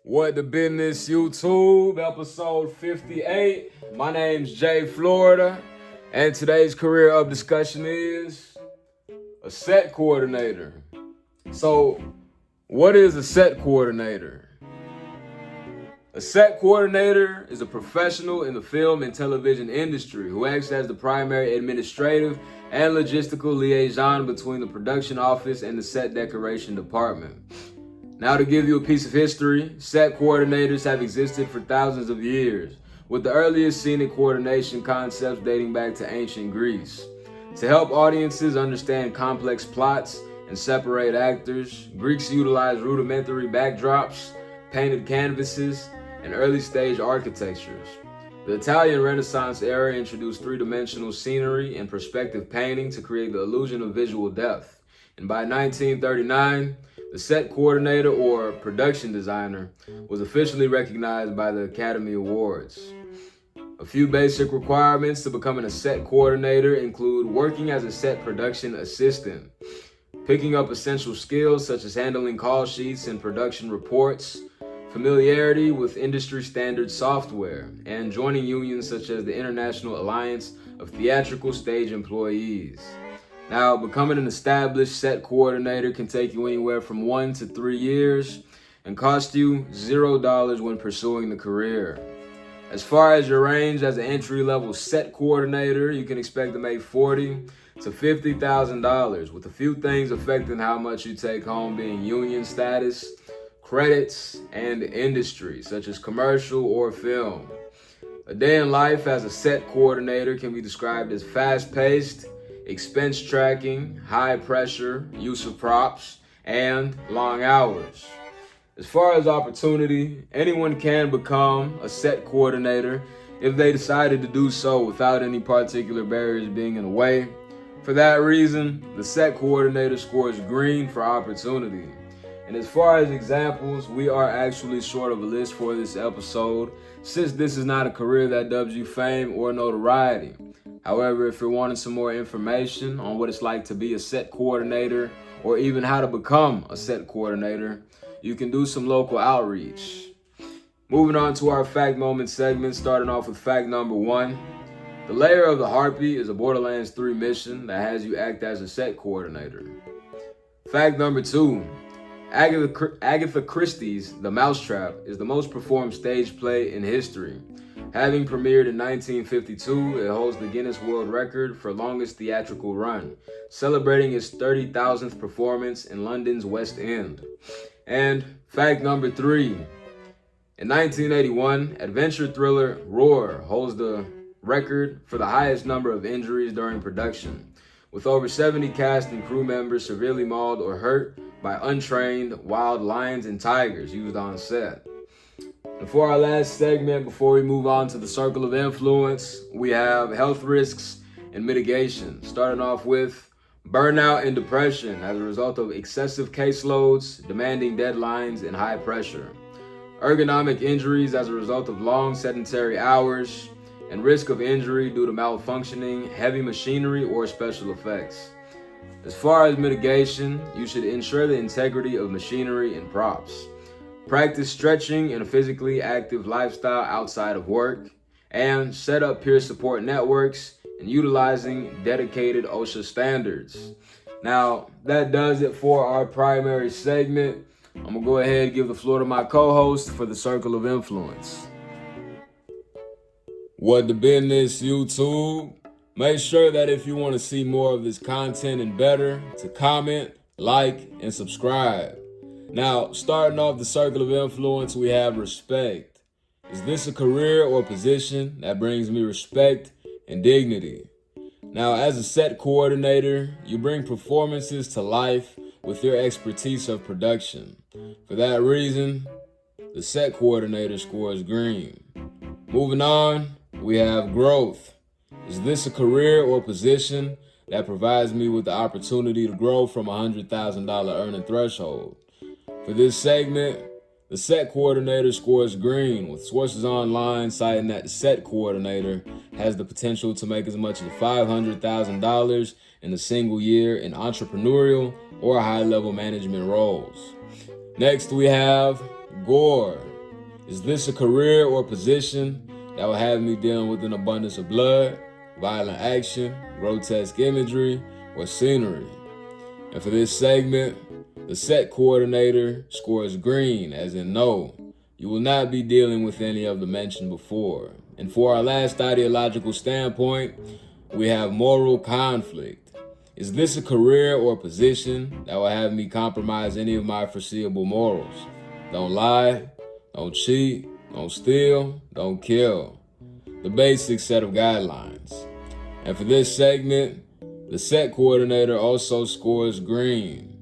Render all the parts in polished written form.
What the Business YouTube, episode 58. My name's Jay Florida, and today's career of discussion is a set coordinator. So, what is a set coordinator? A set coordinator is a professional in the film and television industry who acts as the primary administrative and logistical liaison between the production office and the set decoration department. Now, to give you a piece of history, set coordinators have existed for thousands of years, with the earliest scenic coordination concepts dating back to ancient Greece. To help audiences understand complex plots and separate actors, Greeks utilized rudimentary backdrops, painted canvases, and early-stage architectures. The Italian Renaissance era introduced three-dimensional scenery and perspective painting to create the illusion of visual depth. And by 1939, the set coordinator, or production designer, was officially recognized by the Academy Awards. A few basic requirements to becoming a set coordinator include working as a set production assistant, picking up essential skills such as handling call sheets and production reports, familiarity with industry standard software, and joining unions such as the International Alliance of Theatrical Stage Employees. Now, becoming an established set coordinator can take you anywhere from 1 to 3 years and cost you $0 when pursuing the career. As far as your range as an entry-level set coordinator, you can expect to make $40,000 to $50,000, with a few things affecting how much you take home being union status, credits, and industry, such as commercial or film. A day in life as a set coordinator can be described as fast-paced, expense tracking, high pressure, use of props, and long hours. As far as opportunity, anyone can become a set coordinator if they decided to do so without any particular barriers being in the way. For that reason, the set coordinator scores green for opportunity. And as far as examples, we are actually short of a list for this episode, since this is not a career that dubs you fame or notoriety. However, if you're wanting some more information on what it's like to be a set coordinator or even how to become a set coordinator, you can do some local outreach. Moving on to our fact moment segment, starting off with fact number 1. The Lair of the Harpy is a Borderlands 3 mission that has you act as a set coordinator. Fact number 2. Agatha Christie's The Mousetrap is the most performed stage play in history. Having premiered in 1952, it holds the Guinness World Record for longest theatrical run, celebrating its 30,000th performance in London's West End. And fact number 3. In 1981, adventure thriller Roar holds the record for the highest number of injuries during production, with over 70 cast and crew members severely mauled or hurt by untrained wild lions and tigers used on set. And for our last segment, before we move on to the circle of influence, we have health risks and mitigation, starting off with burnout and depression as a result of excessive caseloads, demanding deadlines, and high pressure, ergonomic injuries as a result of long sedentary hours, and risk of injury due to malfunctioning, heavy machinery, or special effects. As far as mitigation, you should ensure the integrity of machinery and props. Practice stretching and a physically active lifestyle outside of work, and set up peer support networks and utilizing dedicated OSHA standards. Now, that does it for our primary segment. I'm going to go ahead and give the floor to my co-host for the circle of influence. What the Business YouTube? Make sure that if you want to see more of this content and better, to comment, like, and subscribe. Now, starting off the circle of influence, we have respect. Is this a career or position that brings me respect and dignity? Now, as a set coordinator, you bring performances to life with your expertise of production. For that reason, the set coordinator scores green. Moving on, we have growth. Is this a career or position that provides me with the opportunity to grow from $100,000 earning threshold? For this segment, the set coordinator scores green, with sources online citing that the set coordinator has the potential to make as much as $500,000 in a single year in entrepreneurial or high-level management roles. Next, we have Gore. Is this a career or position that will have me dealing with an abundance of blood, violent action, grotesque imagery, or scenery? And for this segment, the set coordinator scores green, as in no. You will not be dealing with any of the mentioned before. And for our last ideological standpoint, we have moral conflict. Is this a career or position that will have me compromise any of my foreseeable morals? Don't lie, don't cheat, don't steal, don't kill. The basic set of guidelines. And for this segment, the set coordinator also scores green.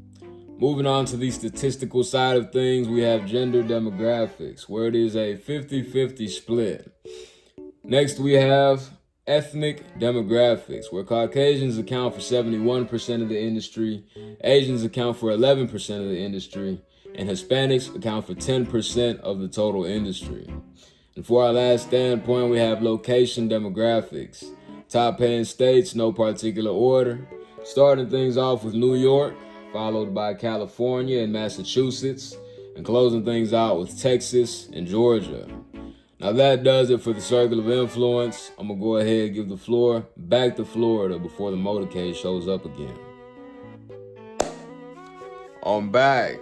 Moving on to the statistical side of things, we have gender demographics, where it is a 50-50 split. Next, we have ethnic demographics, where Caucasians account for 71% of the industry, Asians account for 11% of the industry, and Hispanics account for 10% of the total industry. And for our last standpoint, we have location demographics. Top paying states, no particular order. Starting things off with New York, followed by California and Massachusetts, and closing things out with Texas and Georgia. Now that does it for the circle of influence. I'm gonna go ahead and give the floor back to Florida before the motorcade shows up again. I'm back.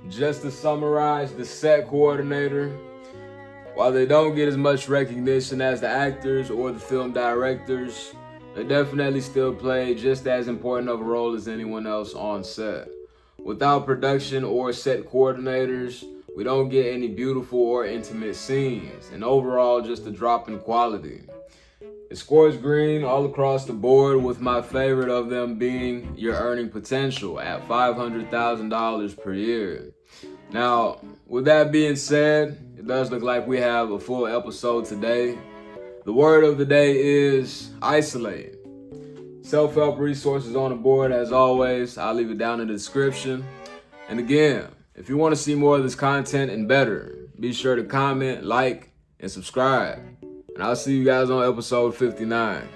Just to summarize, the set coordinator, while they don't get as much recognition as the actors or the film directors, they definitely still play just as important of a role as anyone else on set. Without production or set coordinators, we don't get any beautiful or intimate scenes, and overall just a drop in quality. It scores green all across the board, with my favorite of them being your earning potential at $500,000 per year. Now, with that being said, it does look like we have a full episode today. The word of the day is isolate. Self-help resources on the board as always. I'll leave it down in the description. And again, if you want to see more of this content and better, be sure to comment, like, and subscribe. And I'll see you guys on episode 59.